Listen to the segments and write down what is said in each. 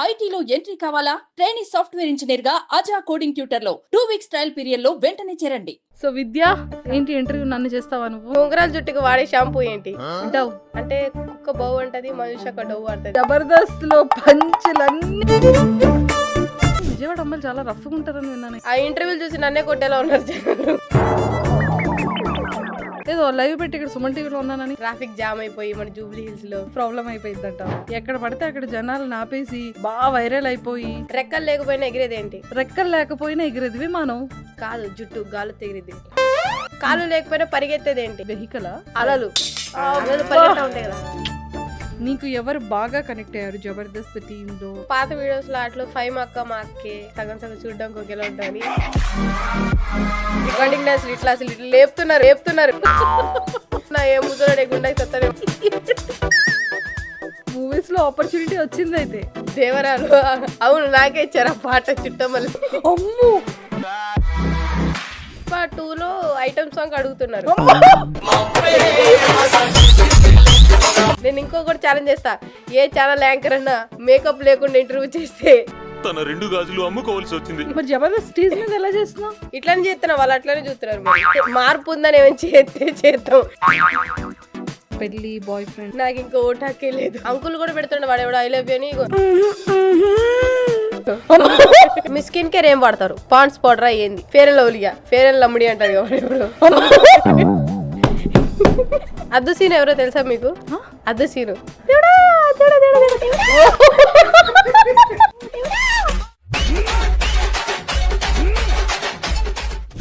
ఐటీలో ఎంట్రీ కావాలా? Trainee software engineer గా అజా కోడింగ్ ట్యూటర్ లో 2 వీక్స్ ట్రయల్ పీరియడ్ లో వెంటనే చేరండి. సో విద్య ఏంటి ఇంటర్వ్యూ నన్ను చేస్తావా నువ్వు? ఉంగరాల జుట్టుకు వాడే షాంపూ ఏంటి? డవ్. అంటే కుక్క బౌ అంటది, మనుష్య ఒక డవ్ అంటది. జబర్దస్త్ లో పంచులన్నీ. విజయవాడ అమ్మాయిలు చాలా రఫ్ గా ఉంటారని విన్నాను. ఆ ఇంటర్వ్యూలు చూసి నన్నే కొట్టేలా ఉన్నారు జనాలు. ఏదో లైవ్ పెట్టి ఇక్కడ సుమన్ టీవీలో ఉన్నానని ట్రాఫిక్ జామ్ అయిపోయి మన జూబ్లీ హిల్స్ లో ప్రాబ్లం అయిపోయిందంట. ఎక్కడ పడితే అక్కడ జనాలు నాపేసి బాగా వైరల్ అయిపోయి రెక్కలు లేకపోయినా ఎగిరేదేంటి? రెక్కలు లేకపోయినా ఎగిరేది విమానం కాదు, జుట్టు గాలు తెగిరిది. కాలు లేకపోయినా పరిగెత్తేదేంటి? వెహికల్. అలలు అలలు పరిగెత్తా ఉంటాయి కదా. నీకు ఎవరు బాగా కనెక్ట్ అయ్యారు జబర్దస్త్ టీమ్ లో? పాత వీడియోస్ లో అట్లా 5 మా అక్క మా అక్కే సగం సగం చూడడానికి ఒకేలా ఉంటుంది. రికార్డింగ్ డాన్స్ ఇట్లా అసలు ఇట్లా లేపుతున్నారు నా ఏ ముద్దుడే గుండెకి సత్తనే. మూవీస్ లో ఆపర్చునిటీ వచ్చింది అయితే. దేవరాలు అవును, నాకే ఇచ్చారు ఆ పాట చుట్టమల్లి. అమ్మో 2లో ఐటమ్ సాంగ్ అడుగుతున్నారు. నేను ఇంకొకటి ఛాలెంజ్ చేస్తా, ఏ ఛానల్ యాంకర్ అన్నా మేకప్ లేకుండా ఇంటర్వ్యూ చేస్తే తన 2 గాజులు అమ్ముకోవాల్సి వచ్చింది. మరి జబర్దస్త్ స్టేజ్ మీద ఎలా చేస్తున్నావు? ఇట్లానే చేస్తున్నా, వాళ్ళు అట్లానే చూస్తున్నారు. మార్పు ఉందని ఏమైనా చేద్దాం. పెళ్లి బాయ్ ఫ్రెండ్ నాకు ఇంకా ఓటాకే లేదు. అంకుల్ కూడా పెడుతుండే వాడు ఎవడో ఐ లవ్ యూ అని. మీ స్కిన్ కేర్ ఏం వాడతారు? పాండ్స్ పౌడరా ఏంది? ఫేర్ అండ్ లవ్లీయా? ఫేర్ అండ్ లమ్ముడి అంటారు ఎవరు. అద్దు సీన్ ఎవరో తెలుసా మీకు? అద్దు సీను.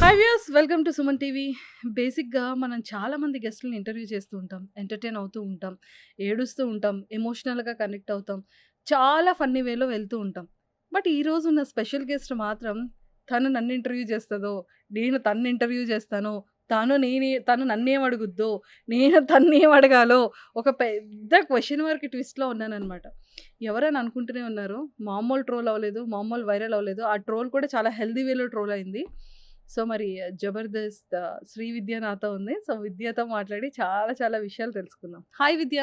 Hi viewers, welcome to Suman TV. బేసిక్గా మనం చాలా మంది గెస్ట్లను ఇంటర్వ్యూ చేస్తూ ఉంటాం, ఎంటర్టైన్ అవుతూ ఉంటాం, ఏడుస్తూ ఉంటాం, ఎమోషనల్గా కనెక్ట్ అవుతాం, చాలా ఫన్నీ వేలో వెళ్తూ ఉంటాం. బట్ ఈరోజు ఉన్న స్పెషల్ గెస్ట్ మాత్రం తను నన్ను ఇంటర్వ్యూ చేస్తుందో, నేను తను ఇంటర్వ్యూ చేస్తానో, తను నన్నేం అడుగుద్దో, నేను తన్నేం అడగాలో ఒక పెద్ద క్వశ్చన్ మార్క్ ట్విస్ట్లో ఉన్నానన్నమాట. ఎవరైనా అనుకుంటూనే ఉన్నారు, మామూలు ట్రోల్ అవ్వలేదు, మామూలు వైరల్ అవ్వలేదు. ఆ ట్రోల్ కూడా చాలా హెల్దీ వేలో ట్రోల్ అయింది. సో మరి జబర్దస్త్ శ్రీ విద్య నాతో ఉంది. సో విద్యతో మాట్లాడి చాలా చాలా విషయాలు తెలుసుకుందాం. Hi Vidya.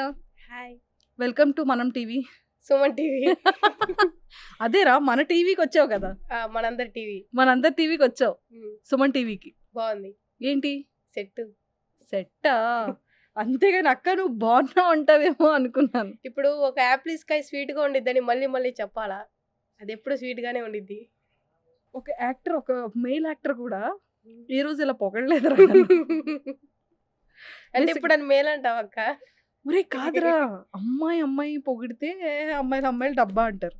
Hi, welcome to మనం టీవీ. సుమన్ టీవీ. అదేరా, మన టీవీకి వచ్చావు కదా. మనందరి టీవీ. మనందరి టీవీకి వచ్చావు, సుమన్ టీవీకి. బాగుంది. ఏంటి సెట్టా? అంతేగాని అక్క నువ్వు బాగున్నావు అంటావేమో అనుకున్నాను. ఇప్పుడు ఒక యాపిల్ స్కై స్వీట్ గా ఉండిద్దని మళ్ళీ చెప్పాలా? అది ఎప్పుడు స్వీట్ గానే ఉండిద్ది. ఒక యాక్టర్, ఒక మెయిల్ యాక్టర్ కూడా ఈ రోజు ఇలా పొగడలేదు. అంటే ఇప్పుడు అని మేల్ అంటావు అక్క? ఒరే కాదురా, అమ్మాయి పొగిడితే అమ్మాయిలు డబ్బా అంటారు.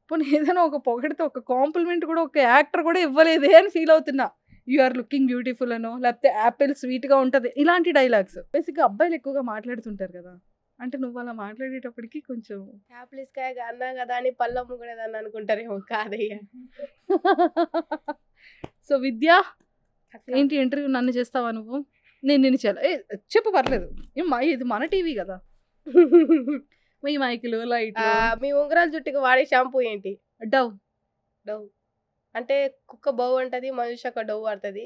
పోనీ ఏదైనా ఒక పొగిడితే ఒక కాంప్లిమెంట్ కూడా ఒక యాక్టర్ కూడా ఇవ్వలేదే అని ఫీల్ అవుతున్నా. యు ఆర్ లుకింగ్ బ్యూటిఫుల్ అనో, లేకపోతే యాపిల్ స్వీట్గా ఉంటుంది, ఇలాంటి డైలాగ్స్ బేసిక్గా అబ్బాయిలు ఎక్కువగా మాట్లాడుతుంటారు కదా. అంటే నువ్వు అలా మాట్లాడేటప్పటికి కొంచెం యాపిల్ స్కై అన్నా కదా అని పళ్ళమ్ము కూడా దాన్ని అనుకుంటారేమో. కాదయ్యా. సో విద్య ఏంటి ఇంటర్వ్యూ నన్ను చేస్తావా నువ్వు? నేను నిన్ను చెప్పు పర్లేదు. ఇది మన టీవీ కదా. మీ మైకులు లైట్. మీ ఉంగరాల జుట్టుకు వాడే షాంపూ ఏంటి? డవ్. అంటే కుక్క బౌ అంటది, మనుష్య ఒక డవ్ ఆడుతుంది.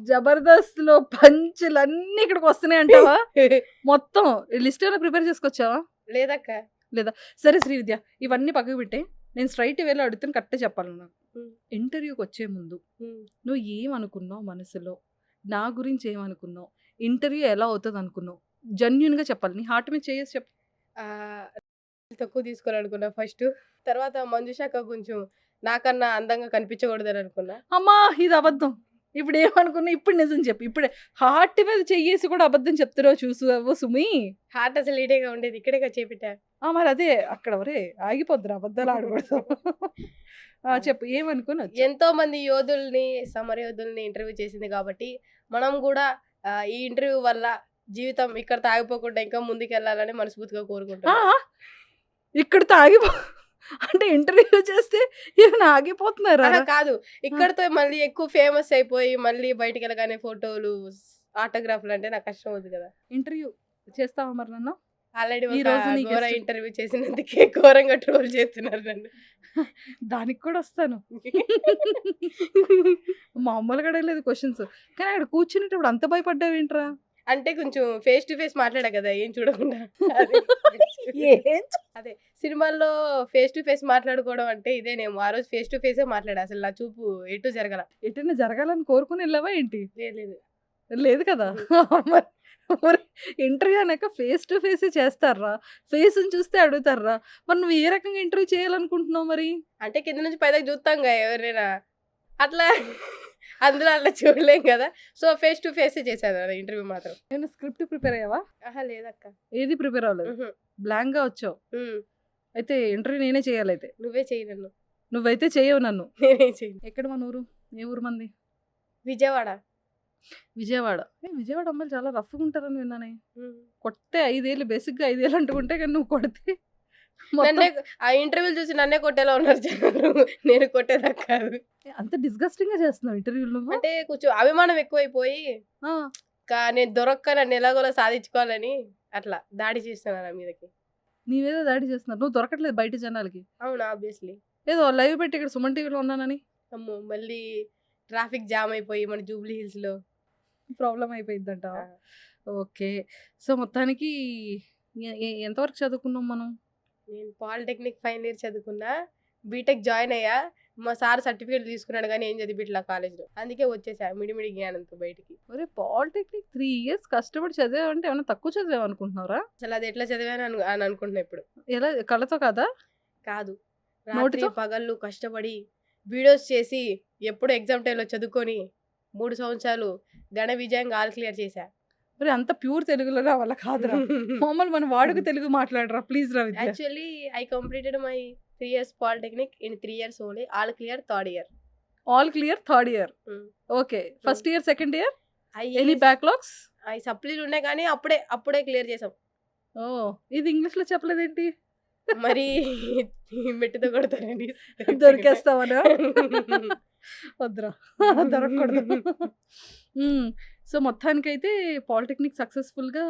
జబర్దస్త్ లో పంచులన్నీ ఇక్కడికి వస్తున్నాయి అంటావా? మొత్తం లిస్ట్ ఏమైనా ప్రిపేర్ చేసుకొచ్చావా? లేదక్క. లేదా? సరే శ్రీ విద్య, ఇవన్నీ పక్కకు పెట్టే, నేను స్ట్రైట్ వేలో అడుగుతాను, కరెక్టే చెప్పాలి. నాకు ఇంటర్వ్యూకి వచ్చే ముందు నువ్వు ఏమనుకున్నావు మనసులో, నా గురించి ఏమనుకున్నావు, ఇంటర్వ్యూ ఎలా అవుతుంది అనుకున్నావు, జెన్యూన్ గా చెప్పాలి. నీ హార్ట్ మీద చేసి చెప్పు. తక్కువ తీసుకోవాలనుకున్నా ఫస్ట్. తర్వాత మంజుషాక కొంచెం నాకన్నా అందంగా కనిపించకూడదని అనుకున్నా. అమ్మా ఇది అబద్ధం. ఇప్పుడు ఏమనుకున్నా, ఇప్పుడు నిజం చెప్పు. ఇప్పుడే హార్ట్ మీద చెయ్యేసి కూడా అబద్ధం చెప్తున్నావు. చూసు సుమి, హార్ట్ అసలు ఈడేగా ఉండేది, ఇక్కడే చేపెట్టా. మరి అదే అక్కడ వరే ఆగిపోద్దురు, అబద్ధాలు ఆడకూడదు. చెప్పు ఏమనుకున్నా. ఎంతో మంది యోధుల్ని, సమర యోధుల్ని ఇంటర్వ్యూ చేసింది కాబట్టి మనం కూడా ఈ ఇంటర్వ్యూ వల్ల జీవితం ఇక్కడ ఆగిపోకుండా ఇంకా ముందుకు వెళ్ళాలని మనస్ఫూర్తిగా కోరుకుంటున్నా. ఇక్కడితో అంటే ఇంటర్వ్యూ చేస్తే ఏమైనా ఆగిపోతున్నారా? కాదు, ఇక్కడతో మళ్ళీ ఎక్కువ ఫేమస్ అయిపోయి మళ్ళీ బయటికి వెళ్ళగానే ఫోటోలు, ఆటోగ్రాఫ్లు అంటే నాకు కష్టం అవుతుంది కదా. ఇంటర్వ్యూ చేస్తావా మరి నన్ను? ఆల్రెడీ ఘోర ఇంటర్వ్యూ చేసినందుకే ఘోరంగా ట్రోల్ చేస్తున్నారు నన్ను. దానికి కూడా వస్తాను. మామూలుగా అడగలేదు క్వశ్చన్స్, కానీ అక్కడ కూర్చునేటప్పుడు అంత భయపడ్డావు ఏంట్రా? అంటే కొంచెం ఫేస్ టు ఫేస్ మాట్లాడా కదా, ఏం చూడకుండా. ఏం అదే సినిమాల్లో ఫేస్ టు ఫేస్ మాట్లాడుకోవడం అంటే ఇదేనేమో. ఆ రోజు ఫేస్ టు ఫేసే మాట్లాడా. అసలు నా చూపు ఎటు జరగల. ఎటైనా జరగాలని కోరుకుని వెళ్ళావా ఏంటి? లేదు. లేదు కదా! మరి మరి ఇంటర్వ్యూ అన్నాక ఫేస్ టు ఫేసే చేస్తార్రా? ఫేస్‌ని చూస్తే అడుగుతార్రా? మరి నువ్వు ఏ రకంగా ఇంటర్వ్యూ చేయాలనుకుంటున్నావు మరి? అంటే కింద నుంచి పైదాకా చూస్తాంగా ఎవరైనా. అట్లా అందులో అట్లా చూడలేం కదా! సో, ఫేస్ టు ఫేసే చేశాను ఇంటర్వ్యూ మాత్రం. ఏమైనా స్క్రిప్ట్ ప్రిపేర్ అయ్యావా? ఆహా! లేదక్క. ఏది ప్రిపేర్ అవ్వలేదు. హుహు. బ్లాంక్‌గా వచ్చావు. హ్మ్. అయితే ఇంటర్వ్యూ నేనే చేయాలయితే. నువ్వే చెయ్యి నన్ను. నువ్వైతే చేయవు నన్ను. నేనేం చెయ్యను. ఎక్కడ మన ఊరు? ఏ ఊరు మనది? విజయవాడ. విజయవాడ. విజయవాడ అమ్మాయిలు చాలా రఫ్‌గా ఉంటారని విన్నానే. హ్మ్. కొడితే 5 ఏళ్ళు బేసిక్‌గా 5 ఏళ్ళు అంటుకుంటే కానీ నువ్వు కొడితే నన్నే మొత్తం ఆ ఇంటర్వ్యూలు చూసి నన్నే కొట్టేలా ఉన్నారు జనాలు. నేను కొట్టేదాకా కాదు. అంత డిస్‌గస్టింగ్‌గా చేస్తున్నావు ఇంటర్వ్యూలు నువ్వు? అంటే కొంచెం అభిమానం ఎక్కువైపోయి ఆ! నేను దొరక్క నన్ను ఎలాగోలా సాధించుకోవాలని అట్లా దాడి చేస్తున్నా నా మీదకి. నీ మీద దాడి చేస్తున్నారు. నువ్వు దొరకట్లేదు బయట జనాలకి. అవును. ఆబ్వియస్‌లీ. ఏదో లైవ్ పెట్టి ఇక్కడ సుమన్ టీవీలో ఉన్నానని అమ్మో! మళ్ళీ ట్రాఫిక్ జామ్ అయిపోయి మన జూబ్లీ హిల్స్‌లో. ప్రాబ్లమ్ అయిపోయిద్దంటావా? ఆ! ఓకే. సో, మొత్తానికి ఎంతవరకు చదువుకున్నాం మనం? నేను పాలిటెక్నిక్ ఫైనల్ ఇయర్ చదువుకున్నా. బీటెక్ జాయిన్ అయ్యా. మా సార్ సర్టిఫికేట్ తీసుకున్నాడు గానీ ఏం చదివిపిట్లా కాలేజ్‌లో. అందుకే వచ్చేసా మిడిమిడి జ్ఞానంతో బయటికి. ఒరేయ్! పాలిటెక్నిక్ 3 ఇయర్స్ కష్టపడి చదివావంటే ఏమన్నా తక్కువ చదివావనుకుంటున్నావురా? అసలు అది ఎట్లా చదివాను అని అనుకుంటున్నా ఇప్పుడు. ఎలా కళ్ళతో కాదా? కాదు. రాత్రి నోటితో? పగళ్ళు కష్టపడి వీడియోస్ చేసి ఎప్పుడు ఎగ్జామ్ టైమ్‌లో చదువుకొని 3 సంవత్సరాలు ఘన విజయంగా ఆల్ క్లియర్ చేశా. ఒరేయ్! అంత ప్యూర్ తెలుగులో నా వల్ల కాదురా. మామూలు మన వాడుక తెలుగు మాట్లాడరా ప్లీజ్ రా Vidya. Actually I completed my 3 years polytechnic in 3 years only. All clear third year. All clear third year. Hmm. Okay. First year, second year any అయ్యి బ్యాక్‌లాగ్స్? అయి సప్లీలు ఉన్నాయి కానీ అప్పుడే క్లియర్ చేసాం. ఓహ్! ఇది ఇంగ్లీష్‌లో చెప్పలేదేంటి? మరి మెట్టుతో కొడతారండి. దొరికేస్తావనా? వద్దురా. దొరకకూడదు. హ్మ్. సో, మొత్తానికైతే పాలిటెక్నిక్ సక్సెస్‌ఫుల్‌గా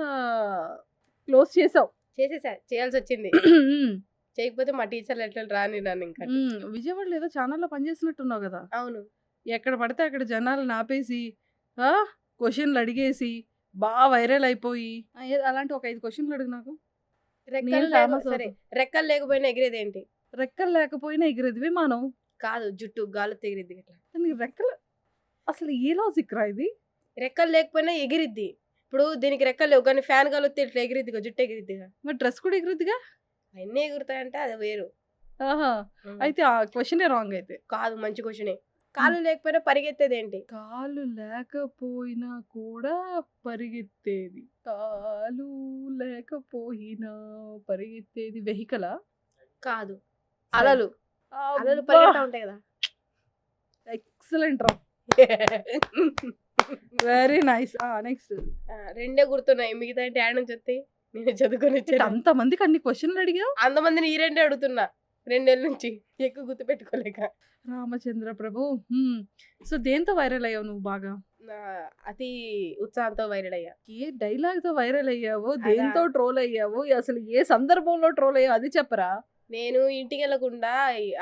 క్లోజ్ చేసావు. చేసేసా. చేయాల్సొచ్చింది. హ్మ్. చేయకపోతే మా టీచర్లు ఎట్లా రాని నన్ను ఇంకా. విజయవాడలో ఏదో ఛానెల్‌లో పనిచేస్తున్నట్టున్నావు గదా! అవును. ఎక్కడ పడితే అక్కడ జనాలను ఆపేసి ఆ! క్వెషన్‌లు అడిగేసి వైరల్ అయిపోయి అలాంటి ఒక 5 క్వెషన్‌లు అడుగు నాకు. రెక్కలు నేను ఫేమస్ సరే అవుతా. రెక్కలు లేకపోయినా ఎగిరేదేంటి? రెక్కలు లేకపోయినా ఎగిరేది విమానం. కాదు జుట్టు గాలితో ఎగిరిద్ది ఇట్లా. నీకు రెక్కలు అసలు ఏ లాజిక్ రా ఇది? రెక్కలు లేకపోయినా ఎగిరిద్ది. ఇప్పుడు దీనికి రెక్కలు లేవు కానీ ఫ్యాన్ గాలొస్తే ఇట్లా ఎగిరిద్దిగా, జుట్టు ఎగిరిద్దిగా. మరి డ్రెస్ కూడా ఎగిరిద్దిగా? అన్నీ ఎగురుతాయంటే అది వేరు. ఆహా! హ్మ్. అయితే ఆ క్వెషనే రాంగ్ అయితే. కాదు మంచి క్వెషనే. కాళ్ళు లేకపోయినా పరిగెత్తేదేంటి? కాళ్ళు లేకపోయినా కూడా పరిగెత్తేది. కాలు లేకపోయినా పరిగెత్తేది వెహికలా? కాదు. అలలు. అలలు అబ్బా! పరిగెడతా ఉంటాయి కదా. ఎక్సలెంట్ రా. Very nice. నెక్స్ట్. రెండే గుర్తున్నాయి. మిగతా అంటే యాడ్ నుంచి వస్తాయి. నేను చదువుకొని వచ్చాను. అంతమందికి అన్ని క్వెషన్లు అడిగావు? అంతమందిని ఈ రెండే అడుగుతున్నా 2 నెలల నుంచి ఎక్కువ గుర్తు పెట్టుకోలేక. రామచంద్ర ప్రభు. సో దేంతో వైరల్ అయ్యావు నువ్వు బాగా? నా అతి ఉత్సాహంతో వైరల్ అయ్యా. ఏ డైలాగ్‌తో వైరల్ అయ్యావో, అదా? దేంతో ట్రోల్ అయ్యావో, అసలు ఏ సందర్భంలో ట్రోల్ అయ్యావో అది చెప్పరా? నేను ఇంటికి వెళ్ళకుండా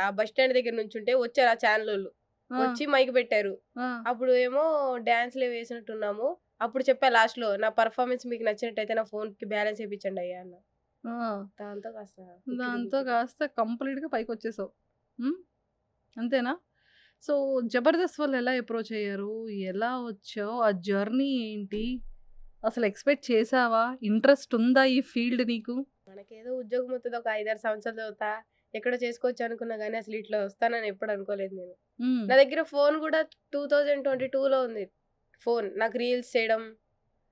ఆ బస్ స్టాండ్ దగ్గర నుంచుంటే వచ్చారు ఆ ఛానలోళ్ళు. ఆ! వచ్చి మైక్ పెట్టారు. ఆ! అప్పుడు ఏమో డాన్స్‌లే వేసినట్టున్నాము. అప్పుడు చెప్పా లాస్ట్‌లో నా పర్ఫార్మెన్స్ మీకు నచ్చినట్టయితే నా ఫోన్‌కి బ్యాలెన్స్ ఏపిచ్చండి అయ్యా అన్న. ఆ! దాంతో కాస్త దాంతో కాస్త కంప్లీట్‌గా పైకొచ్చేసావు. అంతేనా? సో, 'జబర్దస్త్' వాళ్ళు ఎలా అప్రోచ్ అయ్యారు? ఎలా వచ్చావు? ఆ జర్నీ ఏంటి? అసలు ఎక్స్‌పెక్ట్ చేసావా? ఇంట్రెస్ట్ ఉందా ఈ ఫీల్డ్ నీకు? మనకేదో ఉద్యోగం వత్తది ఒక 5, 6 సంవత్సరాలు చదువుతా. ఎక్కడో చేసుకోవచ్చు అనుకున్నా గానీ అసలు ఇట్లా వస్తానని ఎప్పుడు అనుకోలేదు నేను. హ్మ్. నా దగ్గర ఫోన్ కూడా 2022లో ఉంది. ఫోన్. నాకు రీల్స్ చేయడం,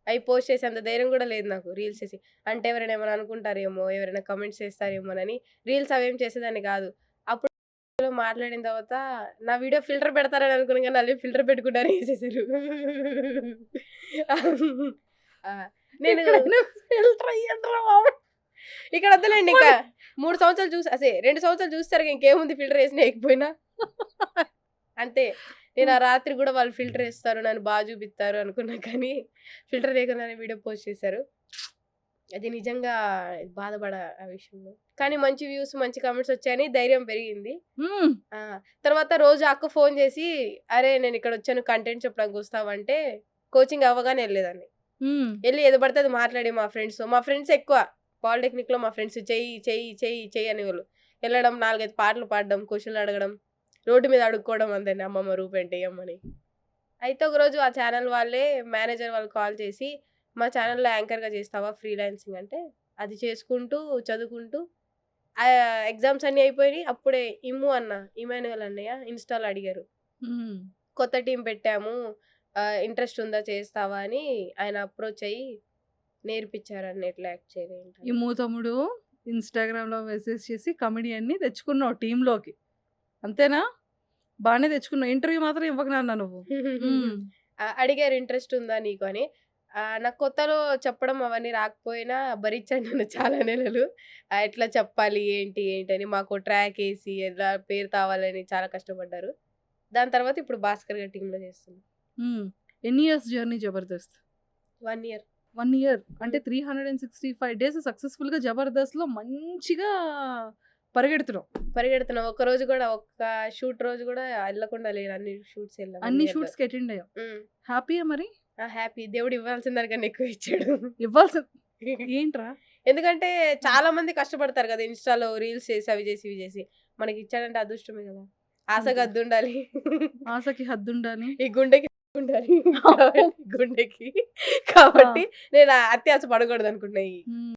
అయి పోస్ట్ చేసేంత ధైర్యం కూడా లేదు నాకు రీల్స్ చేసి. అంటే ఎవరైనా ఏమైనా అనుకుంటారేమో, ఎవరైనా కామెంట్స్ చేస్తారేమోనని రీల్స్ అవేం చేసేదాన్ని కాదు. అప్పుడు మాట్లాడిన తర్వాత నా వీడియో ఫిల్టర్ పెడతారని అనుకున్నా కానీ వాళ్ళు ఫిల్టర్ పెట్టకుండానే వేసేసారు. నేను ఎక్కడైనా ఫిల్టర్ అయ్యండ్రా బాబు. ఇక్కడ వద్దులేండి ఇంకా 3 సంవత్సరాలు చూసి 2 సంవత్సరాలు చూస్తారు ఇంకేముంది ఫిల్టర్ వేసినా వేయకపోయినా అంతే. నేను ఆ రాత్రి కూడా వాళ్ళు ఫిల్టర్ వేస్తారు నన్ను బాగా చూపిస్తారు అనుకున్నా కానీ ఫిల్టర్ లేకుండానే వీడియో పోస్ట్ చేశారు. అది నిజంగా బాధపడ ఆ విషయంలో. కానీ మంచి వ్యూస్ మంచి కామెంట్స్ వచ్చాయని ధైర్యం పెరిగింది. హ్మ్. తర్వాత రోజు అక్క ఫోన్ చేసి అరే నేను ఇక్కడ వచ్చాను కంటెంట్ చెప్పడానికి వస్తావంటే కోచింగ్ అవ్వగానే వెళ్ళేదాన్ని. హ్మ్. వెళ్ళి ఏదో పడితే అది మాట్లాడి మా ఫ్రెండ్స్ ఎక్కువ పాలిటెక్నిక్లో మా ఫ్రెండ్స్ చెయ్యి చెయ్యి చెయ్యి చెయ్యి అనేవాళ్ళు. వెళ్ళడం 4-5 పాటలు పాడడం, క్వశ్చన్లు అడగడం, రోడ్డు మీద అడుక్కోవడం అంతేనే అమ్మమ్మ రూపెంట్ వేయమని. అయితే ఒకరోజు ఆ ఛానల్ వాళ్ళే మేనేజర్ వాళ్ళు కాల్ చేసి మా ఛానల్లో యాంకర్గా చేస్తావా ఫ్రీలాన్సింగ్ అంటే అది చేసుకుంటూ చదువుకుంటూ ఎగ్జామ్స్ అన్నీ అయిపోయినాయి. అప్పుడే ఇమాన్యువల్ అన్నయ్య ఇన్స్టాలో అడిగారు, హ్మ్. కొత్త టీం పెట్టాము, ఇంట్రెస్ట్ ఉందా చేస్తావా అని ఆయన అప్రోచ్ అయ్యి నేర్పించారని ఎట్లా యాక్ట్ చేయాలి ఈ ఏంటని. మూతముడు ఇన్‌స్టాగ్రామ్‌లో మెసేజ్ చేసి కమెడియన్‌ని తెచ్చుకున్నావు టీమ్‌లోకి. అంతేనా? బానే తెచ్చుకున్నావు. ఇంటర్వ్యూ మాత్రం ఇవ్వకు నాన్న నువ్వు. హ్మ్. అడిగారు ఇంట్రెస్ట్ ఉందా నీకు అని. నాకు కొత్తలో చెప్పడం అవన్నీ రాకపోయినా భరించాను నేను చాలా నెలలు. ఎట్లా చెప్పాలి ఏంటి ఏంటని మాకు ట్రాక్ వేసి ఎలా పేరు తావాలని చాలా కష్టపడ్డారు. దాని తర్వాత ఇప్పుడు భాస్కర్ గారి టీంలో చేస్తున్నాను. హ్మ్. ఎన్ని years journey Jabardasth? 1 year 1 year. అంటే 365 డేస్ సక్సెస్‌ఫుల్‌గా జబర్దస్త్‌లో మంచిగా పరిగెడుతున్నావు. పరిగెడుతున్నాం. ఒక్క రోజు కూడా ఒక్క షూట్ రోజు కూడా వెళ్ళకుండా లేను. అన్ని షూట్స్ వెళ్ళాం. అన్ని షూట్స్‌కి అటెండ్ అయ్యావు. హ్యాపీయా మరి? హ్యాపీ. దేవుడు ఇవ్వాల్సిన దానికన్నా ఎక్కువ ఇచ్చాడు. ఇవ్వాల్సిన ఏంట్రా? ఎందుకంటే చాలా మంది కష్టపడతారు కదా ఇన్‌స్టాలో రీల్స్ చేసి అవి చేసి ఇవి చేసి. మనకి ఇచ్చాడంటే అదృష్టమే కదా. ఆశకు అంతే. హద్దుండాలి. ఆశకి హద్దుండాలి. ఈ గుండెకి ఉండాలి. గుండెకి. కాబట్టి నేను అత్యాశ పడకూడదు అనుకుంటున్నా. హ్మ్.